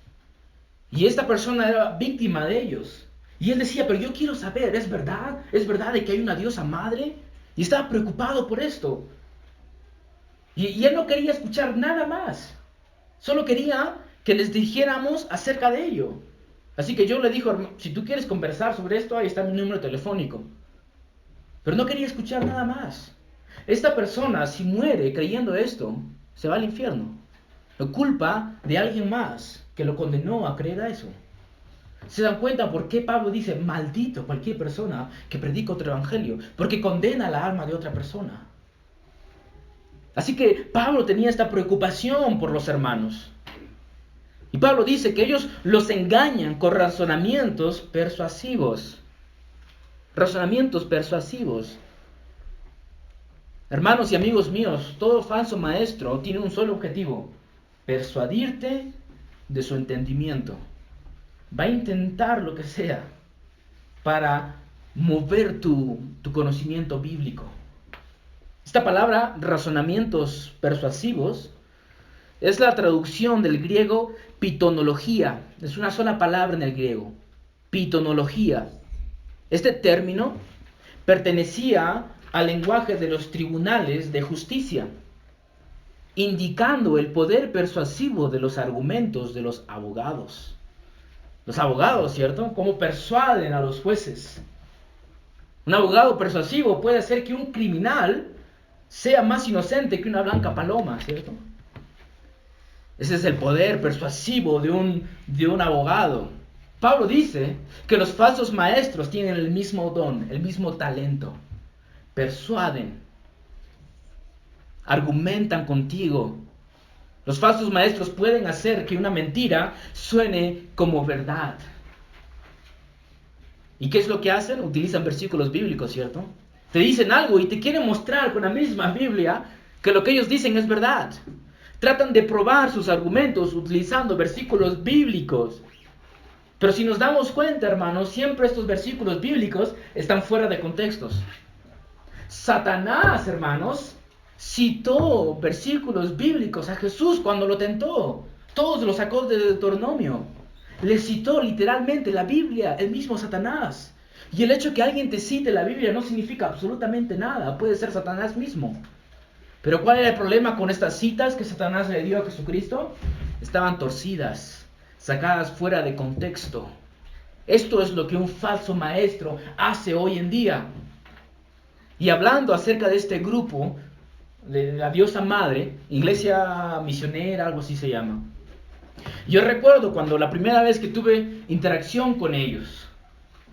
Speaker 1: Y esta persona era víctima de ellos. Y él decía, pero yo quiero saber, ¿es verdad? ¿Es verdad de que hay una diosa madre? Y estaba preocupado por esto. Y él no quería escuchar nada más. Solo quería que les dijéramos acerca de ello. Así que yo le dije, si tú quieres conversar sobre esto, ahí está mi número telefónico. Pero no quería escuchar nada más. Esta persona, si muere creyendo esto, se va al infierno. Lo culpa de alguien más que lo condenó a creer a eso. ¿Se dan cuenta por qué Pablo dice, maldito cualquier persona que predica otro evangelio? Porque condena la alma de otra persona. Así que Pablo tenía esta preocupación por los hermanos. Y Pablo dice que ellos los engañan con razonamientos persuasivos. Razonamientos persuasivos. Hermanos y amigos míos, todo falso maestro tiene un solo objetivo: persuadirte de su entendimiento. Va a intentar lo que sea para mover tu conocimiento bíblico. Esta palabra, razonamientos persuasivos, es la traducción del griego pitonología. Es una sola palabra en el griego. Pitonología. Este término pertenecía al lenguaje de los tribunales de justicia, indicando el poder persuasivo de los argumentos de los abogados. Los abogados, ¿cierto? ¿Cómo persuaden a los jueces? Un abogado persuasivo puede hacer que un criminal sea más inocente que una blanca paloma, ¿cierto? Ese es el poder persuasivo de un abogado. Pablo dice que los falsos maestros tienen el mismo don, el mismo talento. Persuaden, argumentan contigo. Los falsos maestros pueden hacer que una mentira suene como verdad. ¿Y qué es lo que hacen? Utilizan versículos bíblicos, ¿cierto? Te dicen algo y te quieren mostrar con la misma Biblia que lo que ellos dicen es verdad. Tratan de probar sus argumentos utilizando versículos bíblicos. Pero si nos damos cuenta, hermanos, siempre estos versículos bíblicos están fuera de contextos. Satanás, hermanos, citó versículos bíblicos a Jesús cuando lo tentó. Todos lo sacó de Deuteronomio. Le citó literalmente la Biblia, el mismo Satanás. Y el hecho que alguien te cite la Biblia no significa absolutamente nada. Puede ser Satanás mismo. Pero ¿cuál era el problema con estas citas que Satanás le dio a Jesucristo? Estaban torcidas, sacadas fuera de contexto. Esto es lo que un falso maestro hace hoy en día. Y hablando acerca de este grupo, de la diosa madre, iglesia misionera, algo así se llama. Yo recuerdo cuando la primera vez que tuve interacción con ellos,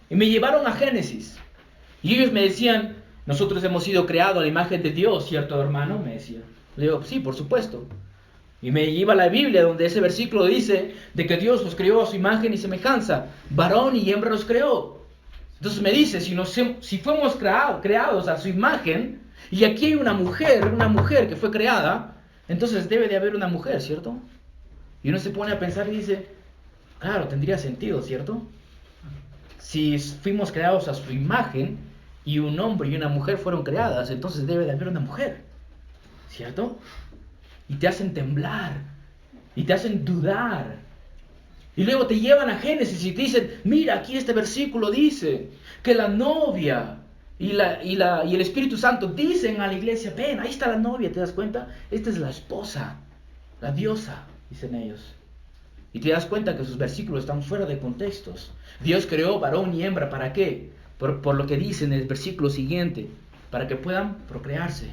Speaker 1: y me llevaron a Génesis, y ellos me decían, nosotros hemos sido creados a la imagen de Dios, ¿cierto, hermano? Me decía. Le digo, sí, por supuesto. Y me lleva a la Biblia donde ese versículo dice de que Dios los creó a su imagen y semejanza, varón y hembra los creó. Entonces me dice, si fuimos creados a su imagen, y aquí hay una mujer que fue creada, entonces debe de haber una mujer, ¿cierto? Y uno se pone a pensar y dice, claro, tendría sentido, ¿cierto? Si fuimos creados a su imagen, y un hombre y una mujer fueron creadas, entonces debe de haber una mujer, ¿cierto? Y te hacen temblar, y te hacen dudar. Y luego te llevan a Génesis y te dicen, mira, aquí este versículo dice que la novia y el Espíritu Santo dicen a la iglesia, ven, ahí está la novia, ¿te das cuenta? Esta es la esposa, la diosa, dicen ellos. Y te das cuenta que sus versículos están fuera de contextos. Dios creó varón y hembra, ¿para qué? Por lo que dice en el versículo siguiente, para que puedan procrearse,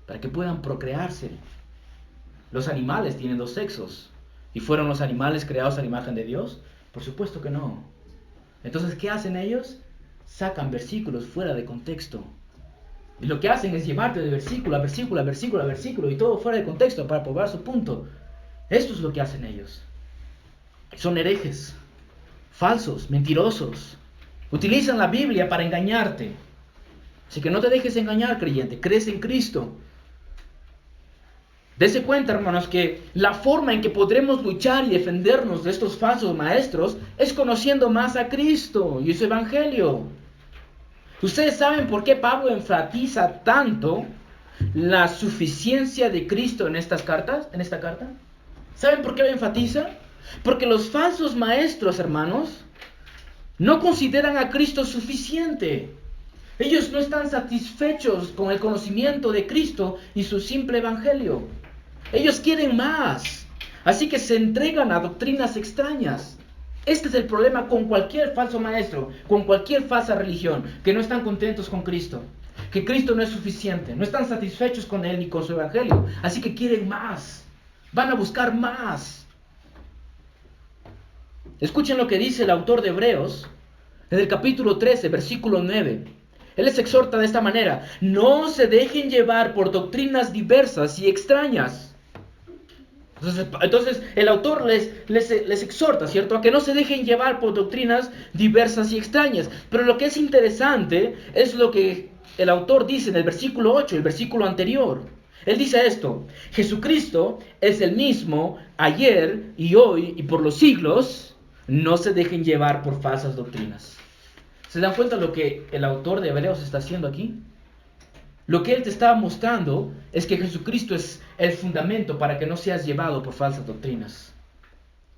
Speaker 1: para que puedan procrearse. Los animales tienen 2 sexos. ¿Y fueron los animales creados a la imagen de Dios? Por supuesto que no. Entonces, ¿qué hacen ellos? Sacan versículos fuera de contexto. Y lo que hacen es llevarte de versículo a versículo a versículo a versículo y todo fuera de contexto para probar su punto. Esto es lo que hacen ellos. Son herejes, falsos, mentirosos. Utilizan la Biblia para engañarte. Así que no te dejes engañar, creyente. Crees en Cristo. Dese cuenta, hermanos, que la forma en que podremos luchar y defendernos de estos falsos maestros es conociendo más a Cristo y su Evangelio. ¿Ustedes saben por qué Pablo enfatiza tanto la suficiencia de Cristo en esta carta? ¿Saben por qué lo enfatiza? Porque los falsos maestros, hermanos, no consideran a Cristo suficiente. Ellos no están satisfechos con el conocimiento de Cristo y su simple evangelio. Ellos quieren más. Así que se entregan a doctrinas extrañas. Este es el problema con cualquier falso maestro, con cualquier falsa religión, que no están contentos con Cristo. Que Cristo no es suficiente. No están satisfechos con Él ni con su evangelio. Así que quieren más. Van a buscar más. Escuchen lo que dice el autor de Hebreos en el capítulo 13, versículo 9. Él les exhorta de esta manera: no se dejen llevar por doctrinas diversas y extrañas. Entonces el autor les exhorta, ¿cierto?, a que no se dejen llevar por doctrinas diversas y extrañas. Pero lo que es interesante es lo que el autor dice en el versículo 8, el versículo anterior. Él dice esto: Jesucristo es el mismo ayer y hoy y por los siglos. No se dejen llevar por falsas doctrinas. ¿Se dan cuenta lo que el autor de Hebreos está haciendo aquí? Lo que él te está mostrando es que Jesucristo es el fundamento para que no seas llevado por falsas doctrinas.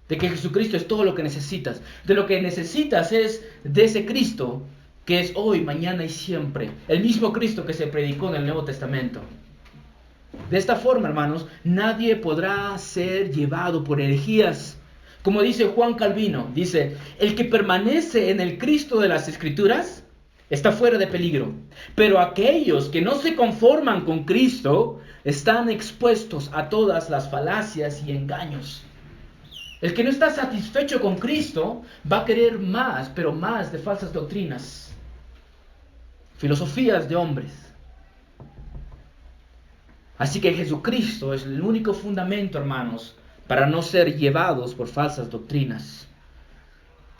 Speaker 1: De que Jesucristo es todo lo que necesitas. De lo que necesitas es de ese Cristo que es hoy, mañana y siempre. El mismo Cristo que se predicó en el Nuevo Testamento. De esta forma, hermanos, nadie podrá ser llevado por herejías. Como dice Juan Calvino, dice: el que permanece en el Cristo de las Escrituras está fuera de peligro, pero aquellos que no se conforman con Cristo están expuestos a todas las falacias y engaños. El que no está satisfecho con Cristo va a querer más, pero más de falsas doctrinas, filosofías de hombres. Así que Jesucristo es el único fundamento, hermanos, para no ser llevados por falsas doctrinas.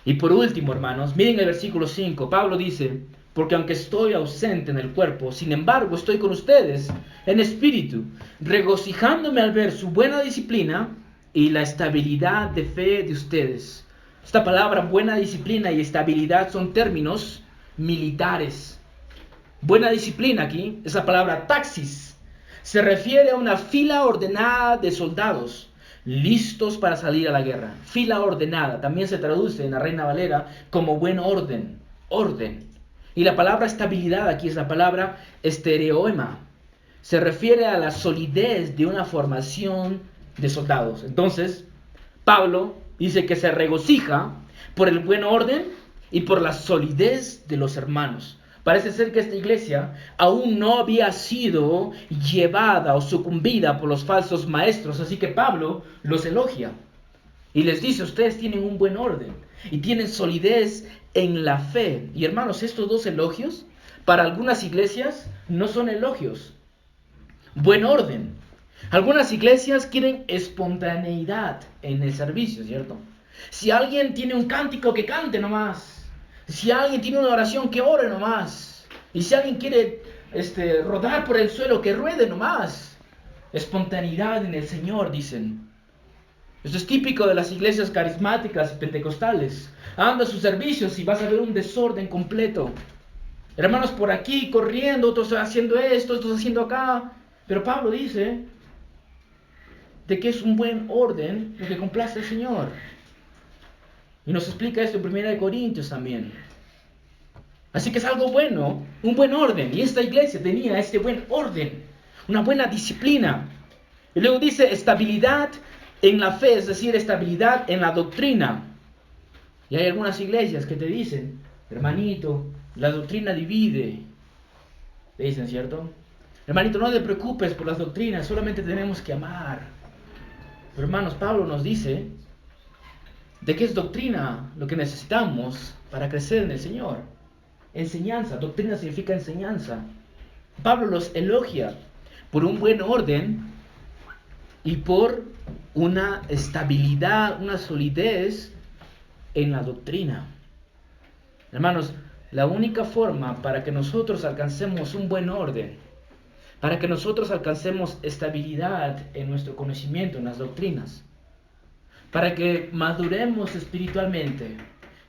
Speaker 1: Y por último, hermanos, miren el versículo 5. Pablo dice: porque aunque estoy ausente en el cuerpo, sin embargo estoy con ustedes en espíritu, regocijándome al ver su buena disciplina y la estabilidad de fe de ustedes. Esta palabra buena disciplina y estabilidad son términos militares. Buena disciplina aquí, esa palabra taxis, se refiere a una fila ordenada de soldados listos para salir a la guerra. Fila ordenada, también se traduce en la Reina Valera como buen orden, orden. Y la palabra estabilidad aquí es la palabra estereoema. Se refiere a la solidez de una formación de soldados. Entonces, Pablo dice que se regocija por el buen orden y por la solidez de los hermanos. Parece ser que esta iglesia aún no había sido llevada o sucumbida por los falsos maestros, así que Pablo los elogia y les dice: ustedes tienen un buen orden y tienen solidez en la fe. Y hermanos, estos dos elogios para algunas iglesias no son elogios. Buen orden. Algunas iglesias quieren espontaneidad en el servicio, ¿cierto? Si alguien tiene un cántico, que cante nomás. Si alguien tiene una oración, que ore nomás. Y si alguien quiere rodar por el suelo, que ruede nomás. Espontaneidad en el Señor, dicen. Esto es típico de las iglesias carismáticas y pentecostales. Anda a sus servicios y vas a ver un desorden completo. Hermanos por aquí corriendo, otros haciendo esto, otros haciendo acá. Pero Pablo dice de que es un buen orden lo que complace al Señor. Y nos explica esto en 1 Corintios también. Así que es algo bueno, un buen orden. Y esta iglesia tenía este buen orden, una buena disciplina. Y luego dice estabilidad en la fe, es decir, estabilidad en la doctrina. Y hay algunas iglesias que te dicen: hermanito, la doctrina divide. Te dicen, ¿cierto? Hermanito, no te preocupes por las doctrinas, solamente tenemos que amar. Pero hermanos, Pablo nos dice de qué es doctrina lo que necesitamos para crecer en el Señor. Enseñanza, doctrina significa enseñanza. Pablo los elogia por un buen orden y por una estabilidad, una solidez en la doctrina. Hermanos, la única forma para que nosotros alcancemos un buen orden, para que nosotros alcancemos estabilidad en nuestro conocimiento, en las doctrinas, para que maduremos espiritualmente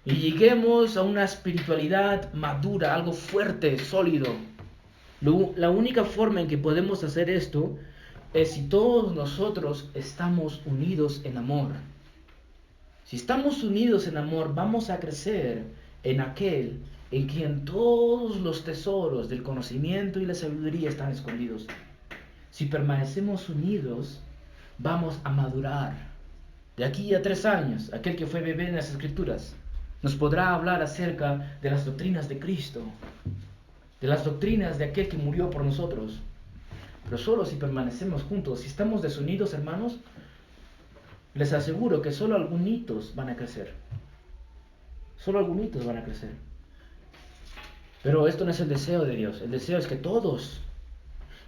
Speaker 1: y lleguemos a una espiritualidad madura, algo fuerte, sólido. La única forma en que podemos hacer esto es si todos nosotros estamos unidos en amor. Si estamos unidos en amor, vamos a crecer en aquel en quien todos los tesoros del conocimiento y la sabiduría están escondidos. Si permanecemos unidos, vamos a madurar. De aquí a 3 años, aquel que fue bebé en las Escrituras nos podrá hablar acerca de las doctrinas de Cristo, de las doctrinas de aquel que murió por nosotros. Pero solo si permanecemos juntos. Si estamos desunidos, hermanos, les aseguro que solo algunitos van a crecer. Solo algunitos van a crecer. Pero esto no es el deseo de Dios. El deseo es que todos,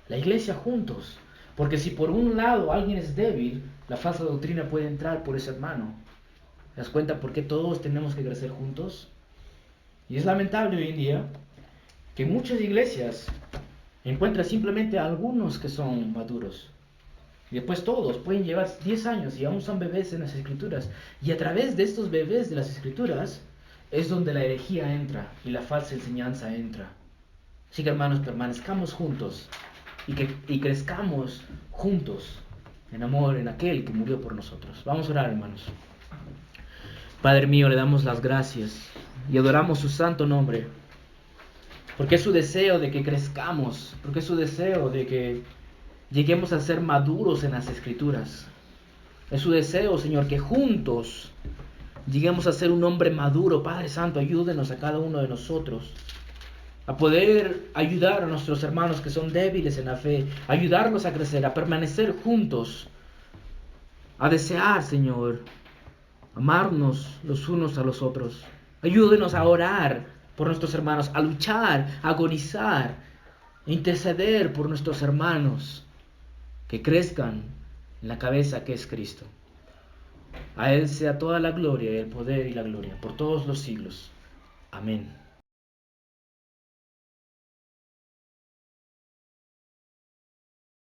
Speaker 1: la iglesia juntos. Porque si por un lado alguien es débil, la falsa doctrina puede entrar por ese hermano. ¿Te das cuenta por qué todos tenemos que crecer juntos? Y es lamentable hoy en día que muchas iglesias encuentran simplemente a algunos que son maduros. Y después todos pueden llevar 10 años y aún son bebés en las Escrituras. Y a través de estos bebés de las Escrituras es donde la herejía entra y la falsa enseñanza entra. Así que hermanos, permanezcamos juntos y crezcamos juntos en amor en aquel que murió por nosotros. Vamos a orar, hermanos. Padre mío, le damos las gracias y adoramos su santo nombre. Porque es su deseo de que crezcamos, porque es su deseo de que lleguemos a ser maduros en las Escrituras. Es su deseo, Señor, que juntos lleguemos a ser un hombre maduro. Padre Santo, ayúdenos a cada uno de nosotros a poder ayudar a nuestros hermanos que son débiles en la fe, ayudarlos a crecer, a permanecer juntos, a desear, Señor, amarnos los unos a los otros. Ayúdenos a orar por nuestros hermanos, a luchar, a agonizar, a interceder por nuestros hermanos, que crezcan en la cabeza que es Cristo. A Él sea toda la gloria y el poder y la gloria por todos los siglos. Amén.